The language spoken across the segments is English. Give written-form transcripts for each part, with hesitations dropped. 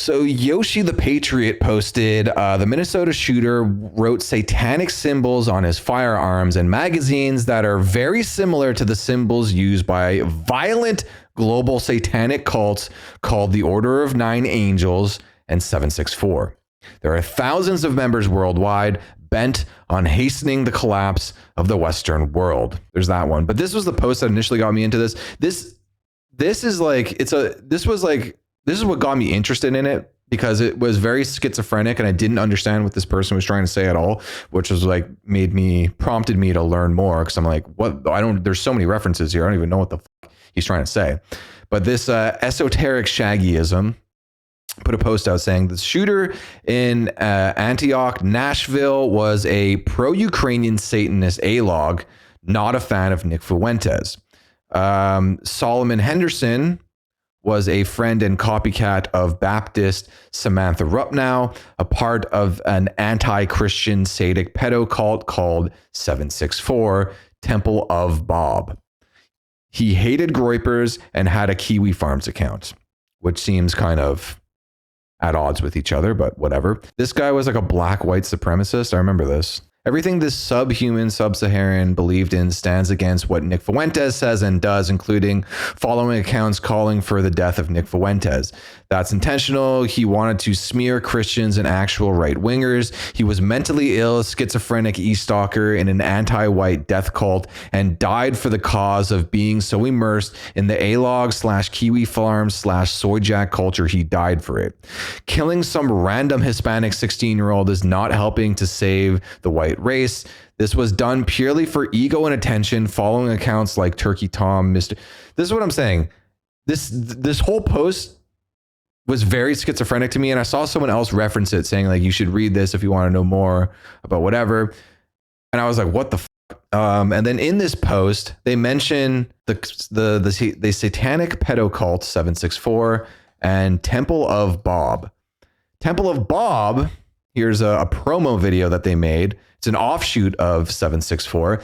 So Yoshi the Patriot posted, the Minnesota shooter wrote satanic symbols on his firearms and magazines that are very similar to the symbols used by violent global satanic cults called the Order of Nine Angels and 764. There are thousands of members worldwide bent on hastening the collapse of the Western world. There's that one. But this was the post that initially got me into this. This is what got me interested in it, because it was very schizophrenic and I didn't understand what this person was trying to say at all, which was like prompted me to learn more, because I'm like, there's so many references here. I don't even know what the fuck he's trying to say. But this esoteric shaggyism put a post out saying the shooter in Antioch, Nashville was a pro-Ukrainian Satanist A-log, not a fan of Nick Fuentes. Solomon Henderson was a friend and copycat of Baptist Samantha Rupnow, a part of an anti-Christian Sadic pedo cult called 764, Temple of Bob. He hated Groypers and had a Kiwi Farms account, which seems kind of at odds with each other, but whatever. This guy was like a black white supremacist. I remember this. Everything this subhuman sub-Saharan believed in stands against what Nick Fuentes says and does, including following accounts calling for the death of Nick Fuentes. That's intentional. He wanted to smear Christians and actual right-wingers. He was mentally ill, schizophrenic e-stalker in an anti-white death cult, and died for the cause of being so immersed in the A-log/Kiwi Farms/soy jack culture, he died for it. Killing some random Hispanic 16-year-old is not helping to save the white race. This was done purely for ego and attention, following accounts like Turkey Tom, Mr. This is what I'm saying. This whole post was very schizophrenic to me, and I saw someone else reference it saying like, you should read this if you want to know more about whatever. And I was like, what the fuck? And then in this post, they mention the satanic pedo cult 764 and Temple of Bob. Temple of Bob, here's a promo video that they made. It's an offshoot of 764.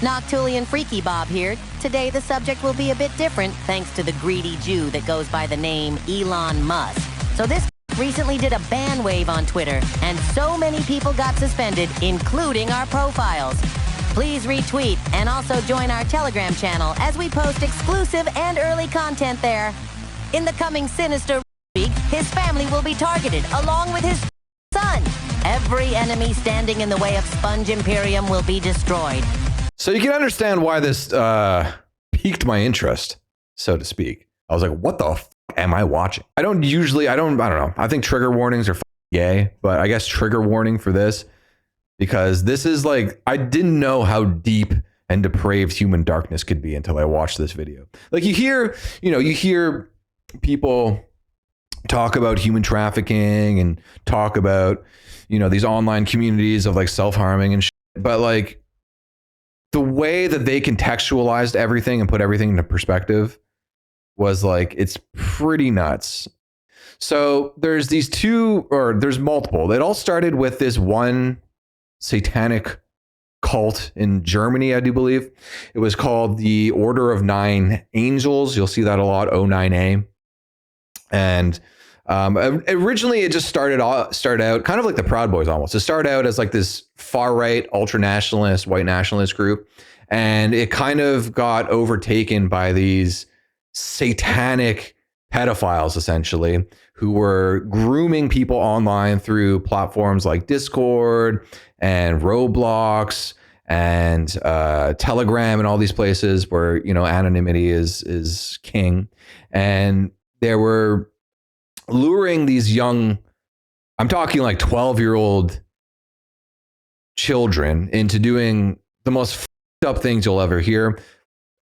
Noctulian Freaky Bob here. Today the subject will be a bit different thanks to the greedy Jew that goes by the name Elon Musk. So this recently did a ban wave on Twitter, and so many people got suspended, including our profiles. Please retweet and also join our Telegram channel as we post exclusive and early content there. In the coming Sinister week, his family will be targeted along with his son. Every enemy standing in the way of Sponge Imperium will be destroyed. So you can understand why this piqued my interest, so to speak. I was like, what the f am I watching? I don't know. I think trigger warnings are gay, but I guess trigger warning for this, because this is like, I didn't know how deep and depraved human darkness could be until I watched this video. Like you hear people talk about human trafficking and talk about, these online communities of like self-harming and shit, but like, the way that they contextualized everything and put everything into perspective was like, it's pretty nuts. So there's there's multiple. It all started with this one satanic cult in Germany, I do believe. It was called the Order of Nine Angels. You'll see that a lot, O9A. And originally it just started out kind of like the Proud Boys almost. It started out as like this far right, ultra nationalist, white nationalist group. And it kind of got overtaken by these satanic pedophiles, essentially, who were grooming people online through platforms like Discord and Roblox and Telegram and all these places where, anonymity is king. And there were luring these young, I'm talking like 12-year-old children into doing the most fucked up things you'll ever hear.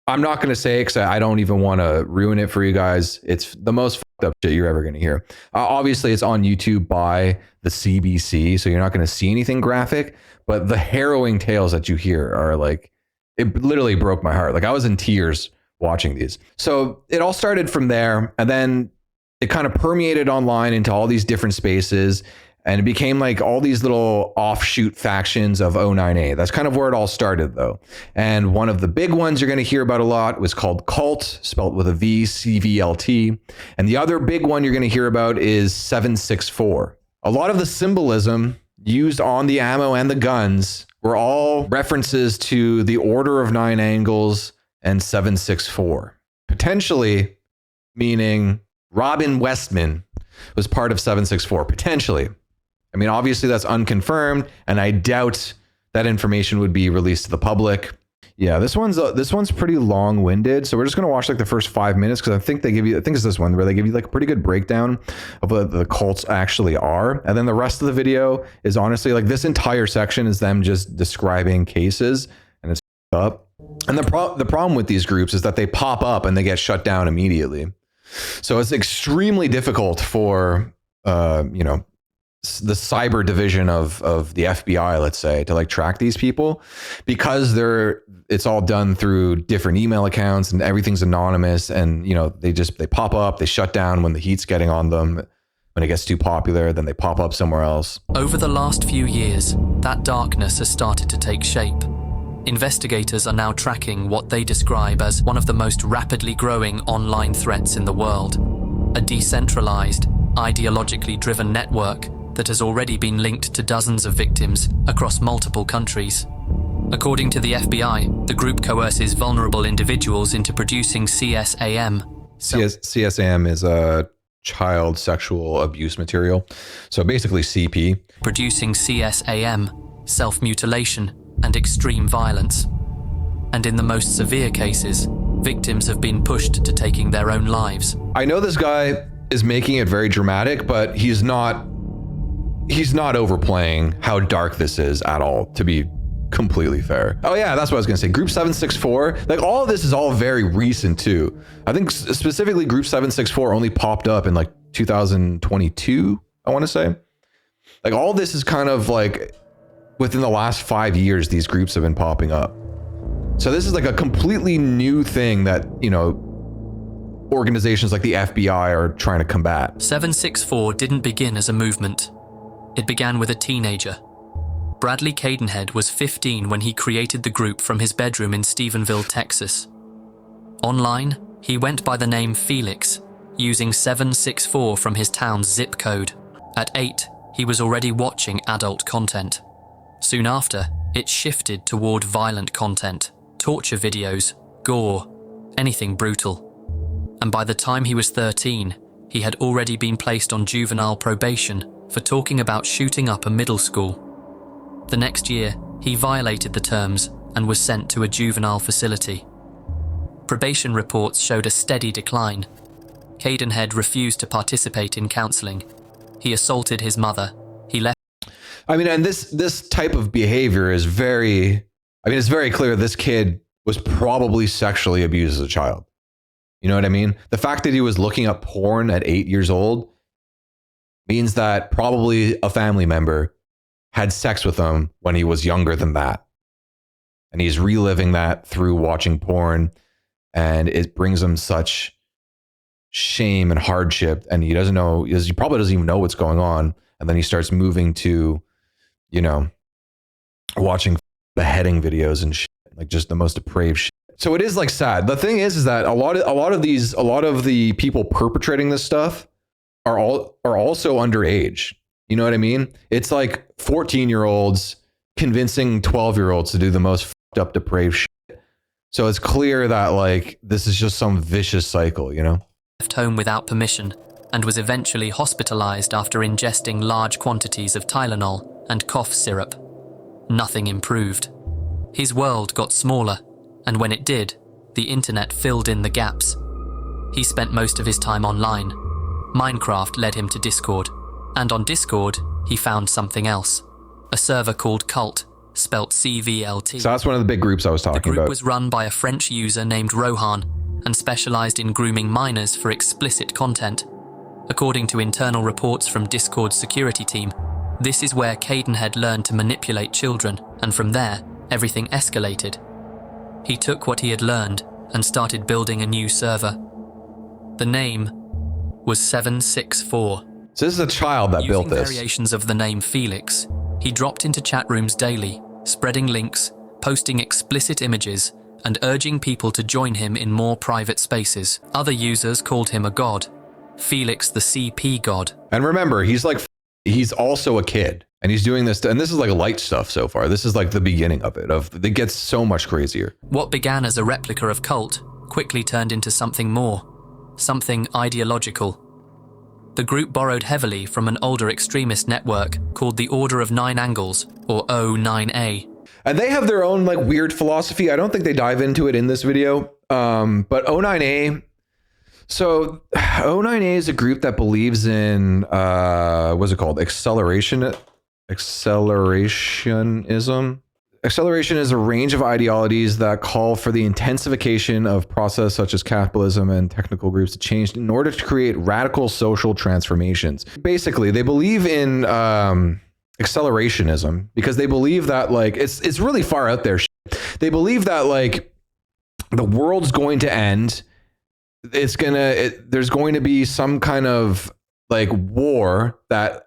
I'm not going to say it because I don't even want to ruin it for you guys. It's the most fucked up shit you're ever going to hear. Obviously, it's on YouTube by the CBC, so you're not going to see anything graphic, but the harrowing tales that you hear are like, it literally broke my heart. Like I was in tears watching these. So it all started from there, and then it kind of permeated online into all these different spaces. And it became like all these little offshoot factions of 09A. That's kind of where it all started, though. And one of the big ones you're going to hear about a lot was called Cult, spelled with a V, CVLT. And the other big one you're going to hear about is 764. A lot of the symbolism used on the ammo and the guns were all references to the Order of Nine Angles and 764. Potentially meaning Robin Westman was part of 764. Potentially. I mean, obviously that's unconfirmed, and I doubt that information would be released to the public. Yeah, this one's pretty long-winded, so we're just gonna watch like the first 5 minutes because I think it's this one where they give you like a pretty good breakdown of what the cults actually are, and then the rest of the video is honestly like this entire section is them just describing cases, and it's up. And the problem with these groups is that they pop up and they get shut down immediately, so it's extremely difficult for the cyber division of the FBI, let's say, to like track these people because it's all done through different email accounts and everything's anonymous, and they pop up, they shut down when the heat's getting on them. When it gets too popular, then they pop up somewhere else. Over the last few years, that darkness has started to take shape. Investigators are now tracking what they describe as one of the most rapidly growing online threats in the world, a decentralized, ideologically driven network that has already been linked to dozens of victims across multiple countries. According to the FBI, the group coerces vulnerable individuals into producing CSAM. CSAM is a child sexual abuse material. So basically CP. Producing CSAM, self-mutilation, and extreme violence. And in the most severe cases, victims have been pushed to taking their own lives. I know this guy is making it very dramatic, but he's not overplaying how dark this is at all, to be completely fair. Oh yeah, that's what I was gonna say. Group 764, like all of this is all very recent too. I think specifically Group 764 only popped up in like 2022, I want to say. Like all this is kind of like within the last 5 years, these groups have been popping up. So this is like a completely new thing that, organizations like the FBI are trying to combat. 764 didn't begin as a movement. It began with a teenager. Bradley Cadenhead was 15 when he created the group from his bedroom in Stephenville, Texas. Online, he went by the name Felix, using 764 from his town's zip code. At 8, he was already watching adult content. Soon after, it shifted toward violent content, torture videos, gore, anything brutal. And by the time he was 13, he had already been placed on juvenile probation for talking about shooting up a middle school. The next year, he violated the terms and was sent to a juvenile facility. Probation reports showed a steady decline. Cadenhead refused to participate in counseling. He assaulted his mother. He left. I mean, and this type of behavior is it's very clear this kid was probably sexually abused as a child. You know what I mean? The fact that he was looking up porn at 8 years old means that probably a family member had sex with him when he was younger than that. And he's reliving that through watching porn, and it brings him such shame and hardship, and he probably doesn't even know what's going on. And then he starts moving to, watching beheading videos and shit, like just the most depraved shit. So it is like sad. The thing is that a lot of the people perpetrating this stuff are also underage. You know what I mean? It's like 14-year-olds convincing 12-year-olds to do the most fucked up depraved shit. So it's clear that like this is just some vicious cycle, Left home without permission and was eventually hospitalized after ingesting large quantities of Tylenol and cough syrup. Nothing improved. His world got smaller, and when it did, the internet filled in the gaps. He spent most of his time online. Minecraft led him to Discord, and on Discord, he found something else. A server called Cult, spelt CVLT. So that's one of the big groups I was talking about. The group was run by a French user named Rohan and specialized in grooming minors for explicit content. According to internal reports from Discord's security team, this is where Cadenhead learned to manipulate children, and from there, everything escalated. He took what he had learned and started building a new server. The name was 764. So this is a child that built Using this. variations of the name Felix, he dropped into chat rooms daily, spreading links, posting explicit images, and urging people to join him in more private spaces. Other users called him a god, Felix the CP god. And remember, he's also a kid, and he's doing this, and this is like light stuff so far. This is like the beginning of it. It gets so much crazier. What began as a replica of cult quickly turned into something more, something ideological. The group borrowed heavily from an older extremist network called the Order of Nine Angles, or O9A. And they have their own like weird philosophy. I don't think they dive into it in this video. But O9A, so O9A is a group that believes in, what's it called? Accelerationism. Acceleration is a range of ideologies that call for the intensification of process such as capitalism and technical groups to change in order to create radical social transformations. Basically, they believe in accelerationism because they believe that like it's really far out there. They believe that like the world's going to end. There's going to be some kind of like war that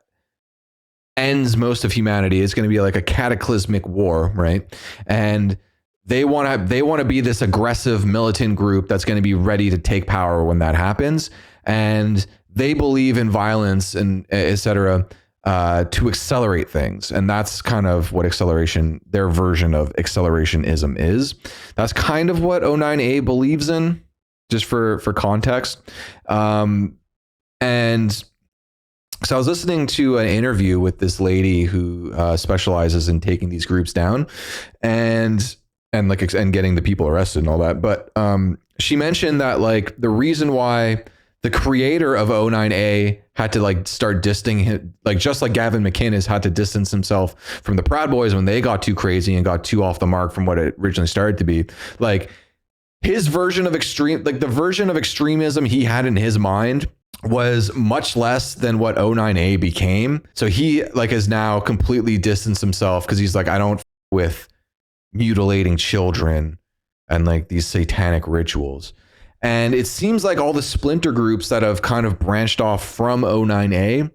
ends most of humanity. It's going to be like a cataclysmic war, right? And they want to be this aggressive militant group that's going to be ready to take power when that happens. And they believe in violence and etc. To accelerate things. And that's kind of what their version of accelerationism is. That's kind of what O9A believes in, just for context. And so I was listening to an interview with this lady who specializes in taking these groups down and getting the people arrested and all that. But she mentioned that like the reason why the creator of O9A had to like start distancing him, like just like Gavin McInnes had to distance himself from the Proud Boys when they got too crazy and got too off the mark from what it originally started to be. Like his version of the version of extremism he had in his mind was much less than what O9A became. So he like has now completely distanced himself because he's like, I don't with mutilating children and like these satanic rituals. And it seems like all the splinter groups that have kind of branched off from O9A,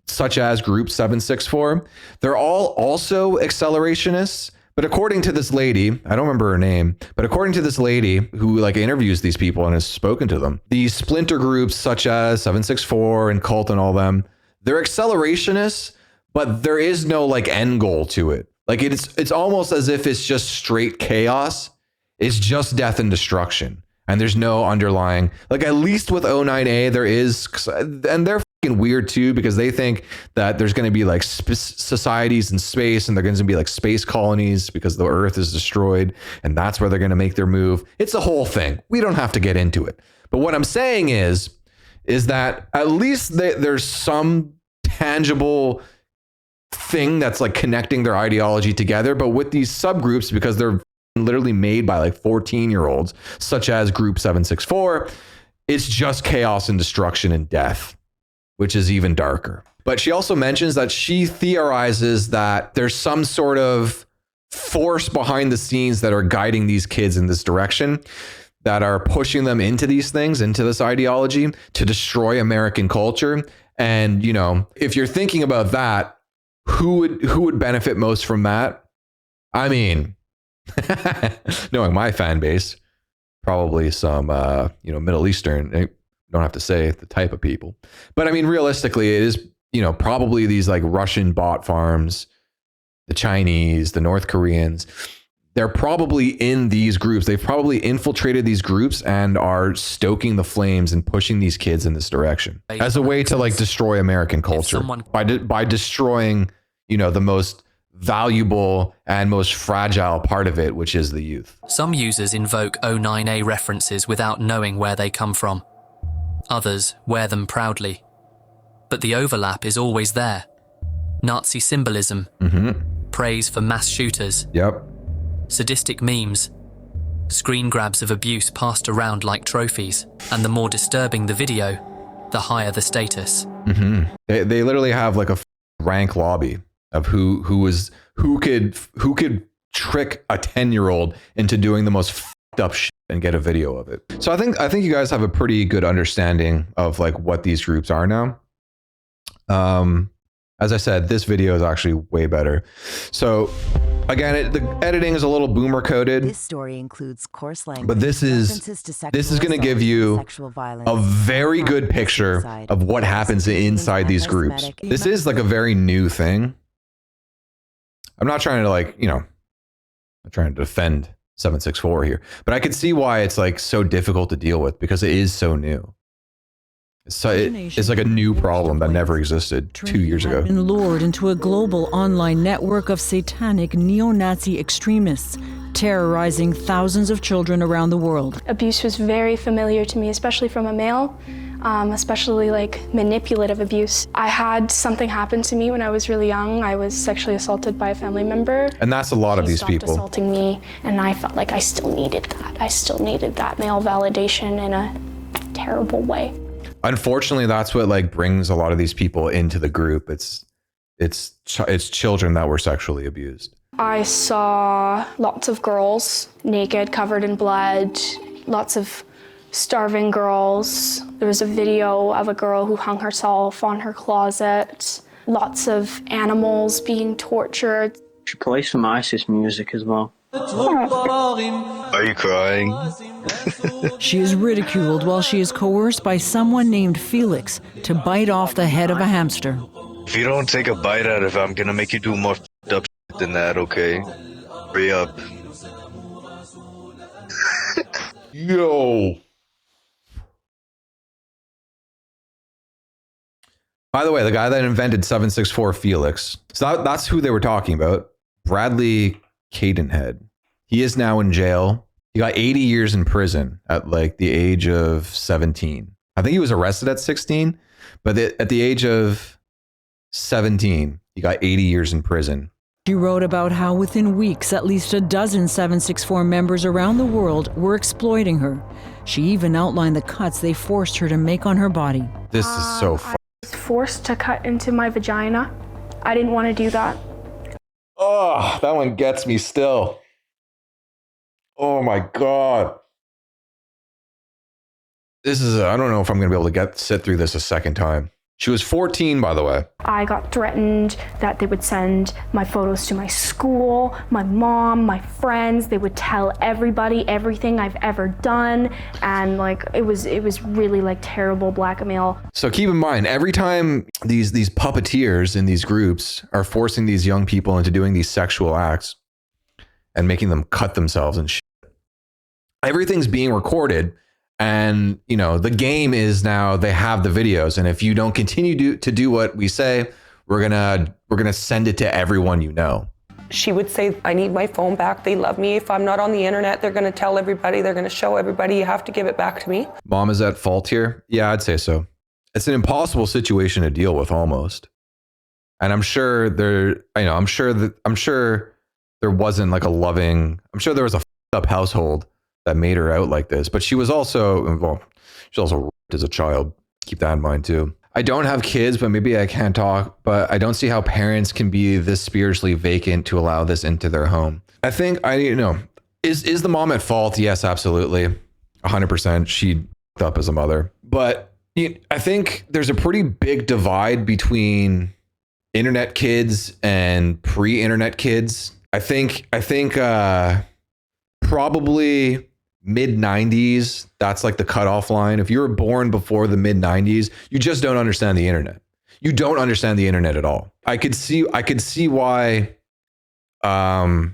such as Group 764, they're all also accelerationists. But according to this lady, I don't remember her name, but according to this lady who like interviews these people and has spoken to them, these splinter groups such as 764 and Cult and all them, they're accelerationists, but there is no like end goal to it. Like it's almost as if it's just straight chaos. It's just death and destruction. And there's no underlying, like at least with O9A, there is, and they're fucking weird too, because they think that there's going to be like societies in space and they're going to be like space colonies because the Earth is destroyed. And that's where they're going to make their move. It's a whole thing. We don't have to get into it. But what I'm saying is that at least there's some tangible thing that's like connecting their ideology together. But with these subgroups, because they're literally made by like 14-year-olds, such as Group 764, it's just chaos and destruction and death, which is even darker. But she also mentions that she theorizes that there's some sort of force behind the scenes that are guiding these kids in this direction, that are pushing them into these things, into this ideology to destroy American culture. And, you know, if you're thinking about that, who would benefit most from that? I mean, knowing my fan base, probably some Middle Eastern, don't have to say the type of people, but I mean realistically it is, probably these like Russian bot farms, the Chinese, the North Koreans. They're probably in these groups. They've probably infiltrated these groups and are stoking the flames and pushing these kids in this direction as a way to like destroy American culture by destroying the most valuable and most fragile part of it, which is the youth. Some users invoke O9A references without knowing where they come from. Others wear them proudly. But the overlap is always there. Nazi symbolism, praise for mass shooters, sadistic memes, screen grabs of abuse passed around like trophies, and the more disturbing the video, the higher the status. They literally have like a rank lobby of who could trick a 10-year-old into doing the most fucked up shit and get a video of it. So I think you guys have a pretty good understanding of like what these groups are now. As I said, this video is actually way better. So again, the editing is a little boomer coded. This story includes coarse language, but this is going to give you a very good picture of what happens inside these groups. This is like a very new thing. I'm not trying to I'm trying to defend 764 here, but I could see why it's like so difficult to deal with because it is so new. So it's like a new problem that never existed 2 years ago. Been lured into a global online network of satanic neo-Nazi extremists, terrorizing thousands of children around the world. Abuse was very familiar to me, especially from a male, especially like manipulative abuse. I had something happen to me when I was really young. I was sexually assaulted by a family member. And that's a lot of these people. He stopped assaulting me, and I felt like I still needed that. I still needed that male validation in a terrible way. Unfortunately, that's what like brings a lot of these people into the group. It's children that were sexually abused. I saw lots of girls naked, covered in blood, lots of starving girls. There was a video of a girl who hung herself on her closet. Lots of animals being tortured. She plays some ISIS music as well. Are you crying? She is ridiculed while she is coerced by someone named Felix to bite off the head of a hamster. If you don't take a bite out of it, I'm gonna make you do more up shit than that, okay? Hurry up. Yo. By the way, the guy that invented 764 Felix, so that's who they were talking about. Bradley Cadenhead. He is now in jail. He got 80 years in prison at like the age of 17. I think he was arrested at 16, but at the age of 17, he got 80 years in prison. She wrote about how within weeks, at least a dozen 764 members around the world were exploiting her. She even outlined the cuts they forced her to make on her body. This is so fun. I was forced to cut into my vagina. I didn't want to do that. Oh, that one gets me still. Oh my God. This is, I don't know if I'm going to be able to sit through this a second time. She was 14, by the way. I got threatened that they would send my photos to my school, my mom, my friends. They would tell everybody everything I've ever done. And like, it was really like terrible blackmail. So keep in mind, every time these puppeteers in these groups are forcing these young people into doing these sexual acts and making them cut themselves and shit, everything's being recorded. And, you know, the game is now they have the videos. And if you don't continue to do what we say, we're gonna send it to everyone you know. She would say, I need my phone back. They love me. If I'm not on the internet, they're going to tell everybody. They're going to show everybody. You have to give it back to me. Mom is at fault here. Yeah, I'd say so. It's an impossible situation to deal with almost. And I'm sure there wasn't like a loving, I'm sure there was a f***ed up household that made her out like this, but she was also, well, she's also raped as a child. Keep that in mind too. I don't have kids, but maybe I can't talk, but I don't see how parents can be this spiritually vacant to allow this into their home. I think, is the mom at fault? Yes, absolutely. 100%. She f***ed up as a mother. But I think there's a pretty big divide between internet kids and pre-internet kids. I think probably mid-90s, that's like the cutoff line. If you were born before the mid-90s, you just don't understand the internet. You don't understand the internet at all. I could see why by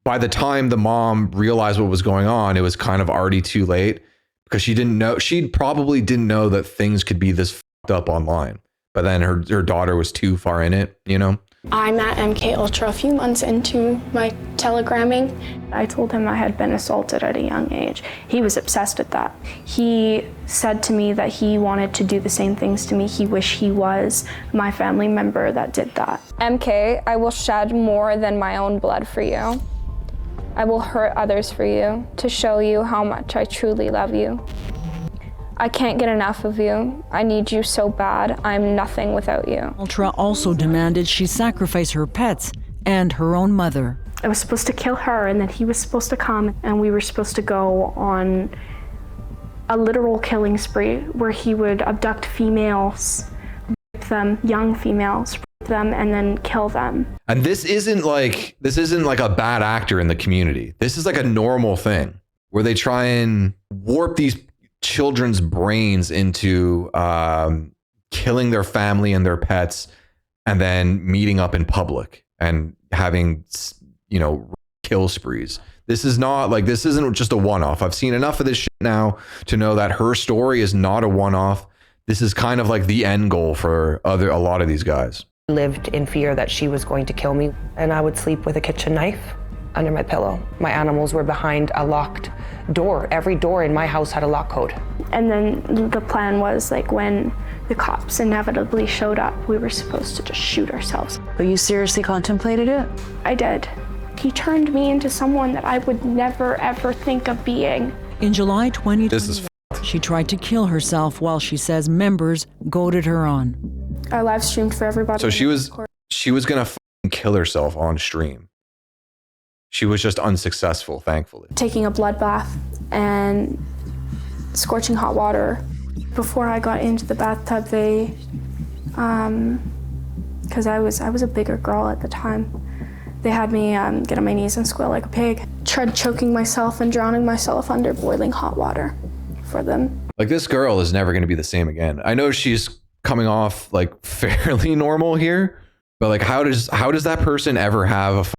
the time the mom realized what was going on, it was kind of already too late, because she probably didn't know that things could be this fucked up online. But then her daughter was too far in it, you know? I met MK Ultra a few months into my telegramming. I told him I had been assaulted at a young age. He was obsessed with that. He said to me that he wanted to do the same things to me. He wished he was my family member that did that. MK, I will shed more than my own blood for you. I will hurt others for you to show you how much I truly love you. I can't get enough of you. I need you so bad. I'm nothing without you. Ultra also demanded she sacrifice her pets and her own mother. I was supposed to kill her, and then he was supposed to come, and we were supposed to go on a literal killing spree where he would abduct females, rape them, young females, rape them, and then kill them. And this isn't like a bad actor in the community. This is like a normal thing where they try and warp these children's brains into killing their family and their pets, and then meeting up in public and having, you know, kill sprees. This isn't just a one-off. I've seen enough of this shit now to know that her story is not a one-off. This is kind of like the end goal for a lot of these guys. I lived in fear that she was going to kill me, and I would sleep with a kitchen knife under my pillow. My animals were behind a locked door. Every door in my house had a lock code. And then the plan was, like, when the cops inevitably showed up, we were supposed to just shoot ourselves. But you seriously contemplated it? I did. He turned me into someone that I would never, ever think of being. In July 2020, This is she tried to kill herself while she says members goaded her on. I live streamed for everybody. so she was gonna kill herself on stream. She was just unsuccessful, thankfully. Taking a blood bath and scorching hot water. Before I got into the bathtub, they, because I was a bigger girl at the time, they had me get on my knees and squeal like a pig. Tried choking myself and drowning myself under boiling hot water for them. Like, this girl is never going to be the same again. I know she's coming off like fairly normal here, but like, how does that person ever have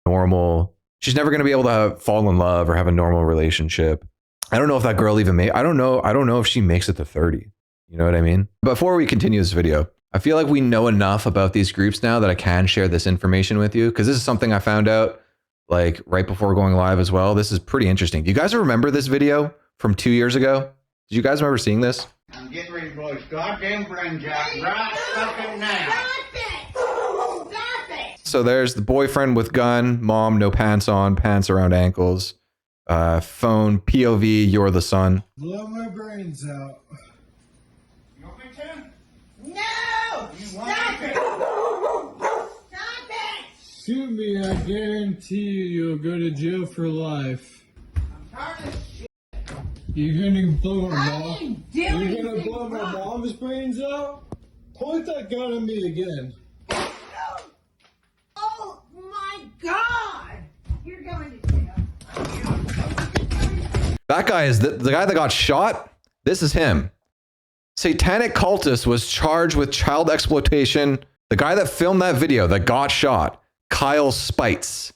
a normal? She's never going to be able to fall in love or have a normal relationship. I don't know if that girl even I don't know if she makes it to 30. You know what I mean? Before we continue this video, I feel like we know enough about these groups now that I can share this information with you, because this is something I found out like right before going live as well. This is pretty interesting. Do you guys remember this video from 2 years ago? Did you guys remember seeing this? I'm getting ready to blow his goddamn brains out right fucking now. So there's the boyfriend with gun, mom, no pants on, pants around ankles, phone, POV, you're the son. Blow my brains out. You want me to? No! You want me to? Stop it! Shoot me, I guarantee you'll go to jail for life. I'm tired of shit. You're gonna blow my mom? You're gonna blow my mom's brains out? Point that gun at me again. Oh my God! You're going to jail. That guy is the guy that got shot. This is him. Satanic cultist was charged with child exploitation. The guy that filmed that video that got shot, Kyle Spites.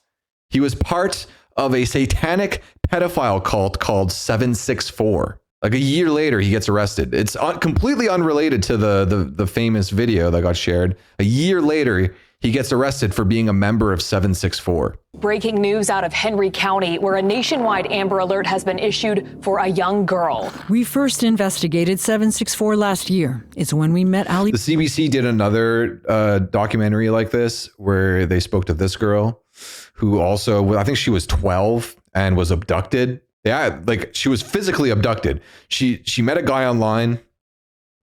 He was part of a satanic pedophile cult called 764. Like a year later, he gets arrested. It's completely unrelated to the famous video that got shared. A year later, he gets arrested for being a member of 764. Breaking news out of Henry County, where a nationwide Amber Alert has been issued for a young girl. We first investigated 764 last year. It's when we met Ali. The CBC did another documentary like this where they spoke to this girl who also, I think she was 12 and was abducted. Yeah, like she was physically abducted. She met a guy online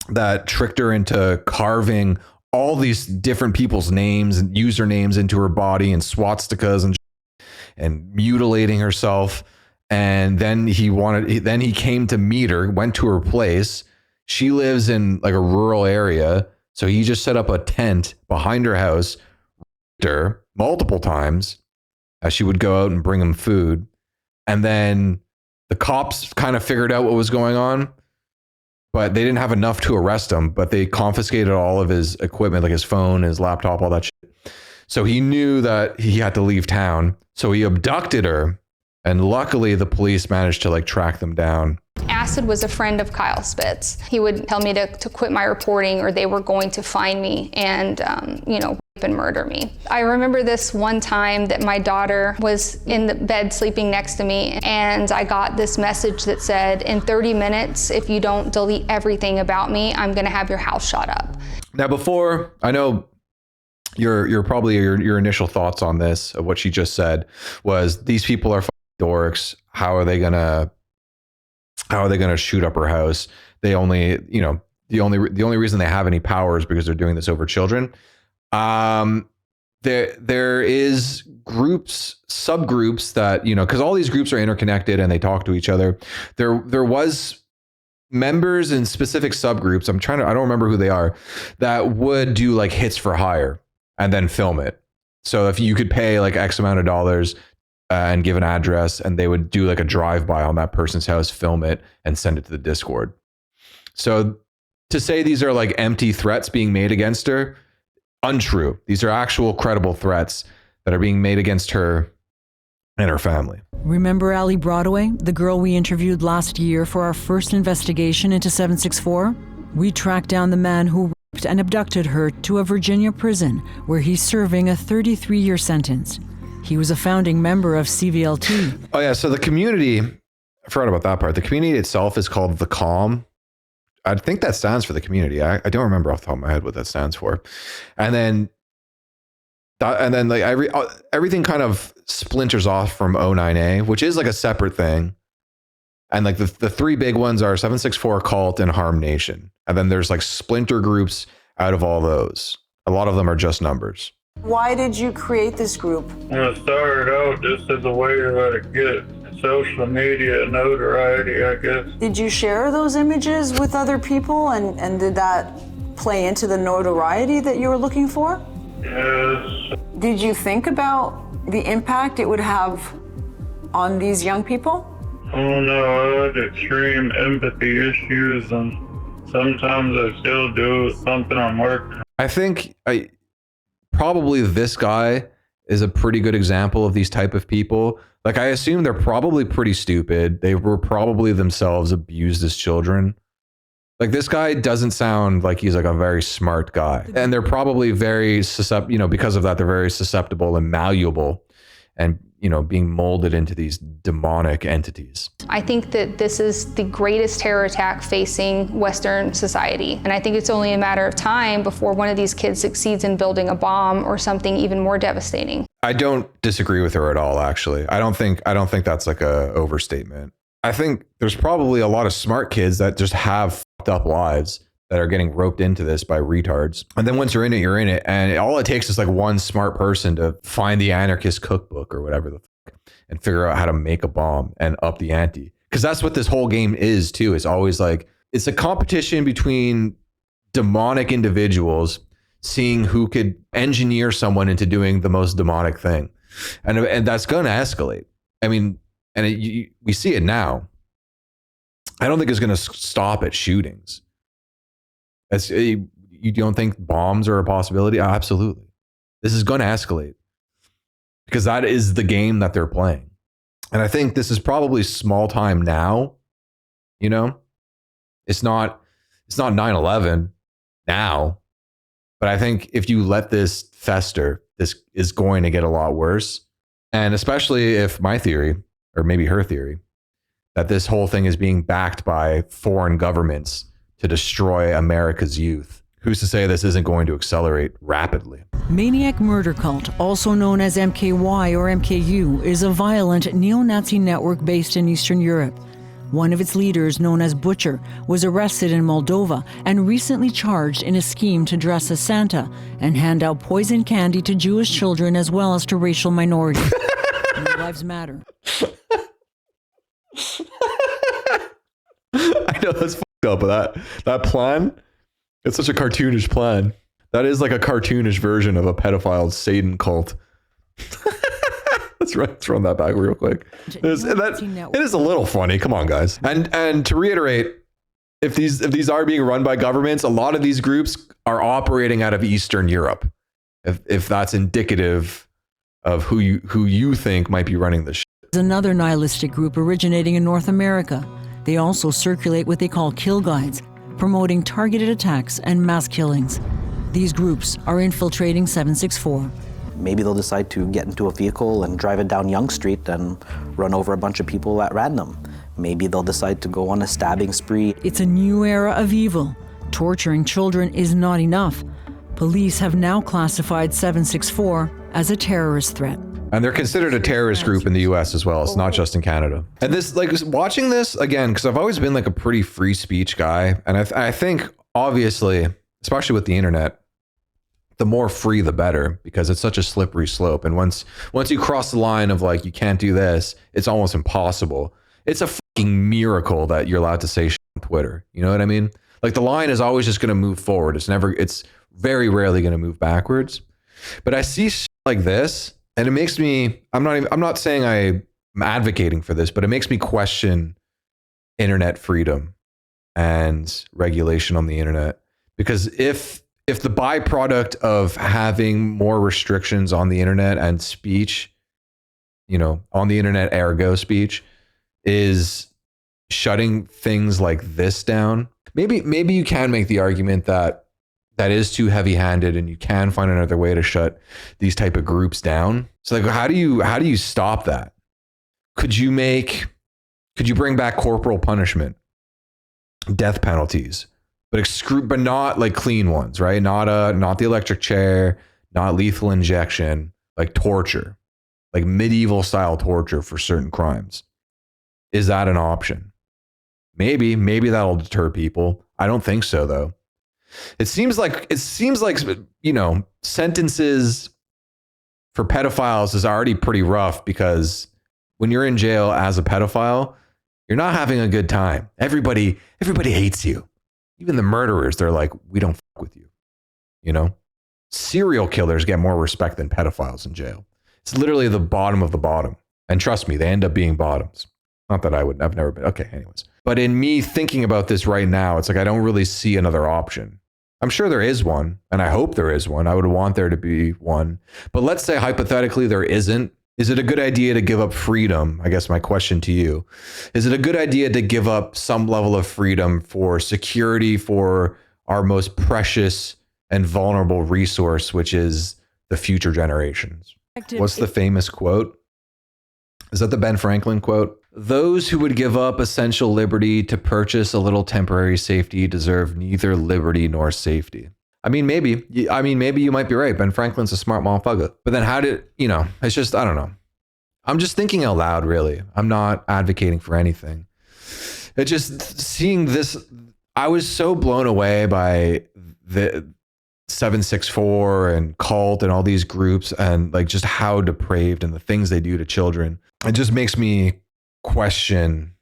that tricked her into carving all these different people's names and usernames into her body and swastikas and mutilating herself. And then he came to meet her, went to her place. She lives in like a rural area. So he just set up a tent behind her house, raped her multiple times as she would go out and bring him food. And then the cops kind of figured out what was going on, but they didn't have enough to arrest him, but they confiscated all of his equipment, like his phone, his laptop, all that shit. So he knew that he had to leave town. So he abducted her. And luckily the police managed to like track them down. Acid was a friend of Kyle Spitz. He would tell me to quit my reporting or they were going to find me and, rape and murder me. I remember this one time that my daughter was in the bed sleeping next to me and I got this message that said, in 30 minutes, if you don't delete everything about me, I'm gonna have your house shot up. Now before, I know your probably your initial thoughts on this, of what she just said, was these people are dorks. How are they gonna shoot up her house? They only, the only reason they have any power is because they're doing this over children. There is groups, subgroups that, because all these groups are interconnected and they talk to each other. There was members in specific subgroups, I don't remember who they are, that would do like hits for hire and then film it. So if you could pay like X amount of dollars and give an address, and they would do like a drive-by on that person's house, film it, and send it to the Discord. So to say these are like empty threats being made against her, untrue. These are actual credible threats that are being made against her and her family. Remember Allie Broadway, the girl we interviewed last year for our first investigation into 764? We tracked down the man who raped and abducted her to a Virginia prison where he's serving a 33-year sentence. He was a founding member of CVLT. Oh yeah, so the community, I forgot about that part. The community itself is called The Calm. I think that stands for the community. I don't remember off the top of my head what that stands for. And then like everything kind of splinters off from 09A, which is like a separate thing. And like the three big ones are 764 Cult and Harm Nation. And then there's like splinter groups out of all those. A lot of them are just numbers. Why did you create this group? It started out just as a way to get social media notoriety, I guess. Did you share those images with other people, and did that play into the notoriety that you were looking for? Yes. Did you think about the impact it would have on these young people? Oh no, I had extreme empathy issues, and sometimes I still do. It's something I'm working on. I think probably this guy is a pretty good example of these type of people. Like, I assume they're probably pretty stupid. They were probably themselves abused as children. Like, this guy doesn't sound like he's like a very smart guy. And they're probably very susceptible, because of that, they're very susceptible and malleable and, being molded into these demonic entities. I think that this is the greatest terror attack facing Western society. And I think it's only a matter of time before one of these kids succeeds in building a bomb or something even more devastating. I don't disagree with her at all, actually. I don't think that's like a overstatement. I think there's probably a lot of smart kids that just have fucked up lives that are getting roped into this by retards. And then once you're in it, you're in it. And all it takes is like one smart person to find the anarchist cookbook or whatever the fuck and figure out how to make a bomb and up the ante. Because that's what this whole game is too. It's always like, it's a competition between demonic individuals seeing who could engineer someone into doing the most demonic thing. And that's going to escalate. I mean, we see it now. I don't think it's going to stop at shootings. You don't think bombs are a possibility? Oh, absolutely. This is going to escalate because that is the game that they're playing. And I think this is probably small time now. It's not 9/11 now, but I think if you let this fester, this is going to get a lot worse. And especially if my theory, or maybe her theory, that this whole thing is being backed by foreign governments to destroy America's youth. Who's to say this isn't going to accelerate rapidly? Maniac Murder Cult, also known as MKY or MKU, is a violent neo-Nazi network based in Eastern Europe. One of its leaders, known as Butcher, was arrested in Moldova and recently charged in a scheme to dress as Santa and hand out poison candy to Jewish children as well as to racial minorities. Their lives matter. I know that's fucked up, but that plan, it's such a cartoonish plan. That is like a cartoonish version of a pedophile Satan cult. Let's run that back real quick. It is a little funny. Come on, guys. And to reiterate, if these are being run by governments, a lot of these groups are operating out of Eastern Europe. If that's indicative of who you think might be running this shit. There's another nihilistic group originating in North America. They also circulate what they call kill guides, promoting targeted attacks and mass killings. These groups are infiltrating 764. Maybe they'll decide to get into a vehicle and drive it down Yonge Street and run over a bunch of people at random. Maybe they'll decide to go on a stabbing spree. It's a new era of evil. Torturing children is not enough. Police have now classified 764 as a terrorist threat. And they're considered a terrorist group in the US as well. It's not just in Canada. And this, like, watching this again, because I've always been like a pretty free speech guy. And I think obviously, especially with the internet, the more free, the better, because it's such a slippery slope. And once you cross the line of like, you can't do this, it's almost impossible. It's a fucking miracle that you're allowed to say shit on Twitter. You know what I mean? Like the line is always just going to move forward. It's very rarely going to move backwards. But I see shit like this, and it makes me, I'm not saying I'm advocating for this, but it makes me question internet freedom and regulation on the internet. Because if the byproduct of having more restrictions on the internet and speech, you know, on the internet, ergo speech, is shutting things like this down, maybe you can make the argument that is too heavy-handed and you can find another way to shut these type of groups down. So like, how do you stop that? Could you bring back corporal punishment, death penalties, but not like clean ones, right? Not the electric chair, not lethal injection, like torture, like medieval style torture for certain crimes. Is that an option? Maybe that'll deter people. I don't think so though. It seems like, you know, sentences for pedophiles is already pretty rough, because when you're in jail as a pedophile, you're not having a good time. Everybody hates you. Even the murderers, they're like, we don't fuck with you. You know, serial killers get more respect than pedophiles in jail. It's literally the bottom of the bottom. And trust me, they end up being bottoms. Not that I've never been. Okay, anyways. But in me thinking about this right now, it's like, I don't really see another option. I'm sure there is one, and I hope there is one. I would want there to be one. But let's say hypothetically there isn't. Is it a good idea to give up freedom? I guess my question to you, is it a good idea to give up some level of freedom for security for our most precious and vulnerable resource, which is the future generations? What's the famous quote? Is that the Ben Franklin quote? Those who would give up essential liberty to purchase a little temporary safety deserve neither liberty nor safety. I mean, maybe you might be right. Ben Franklin's a smart motherfucker. But then it's just, I don't know. I'm just thinking out loud, really. I'm not advocating for anything. It's just seeing this. I was so blown away by the 764 and Cult and all these groups, and like just how depraved and the things they do to children. It just makes me question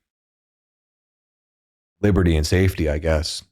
liberty and safety, I guess.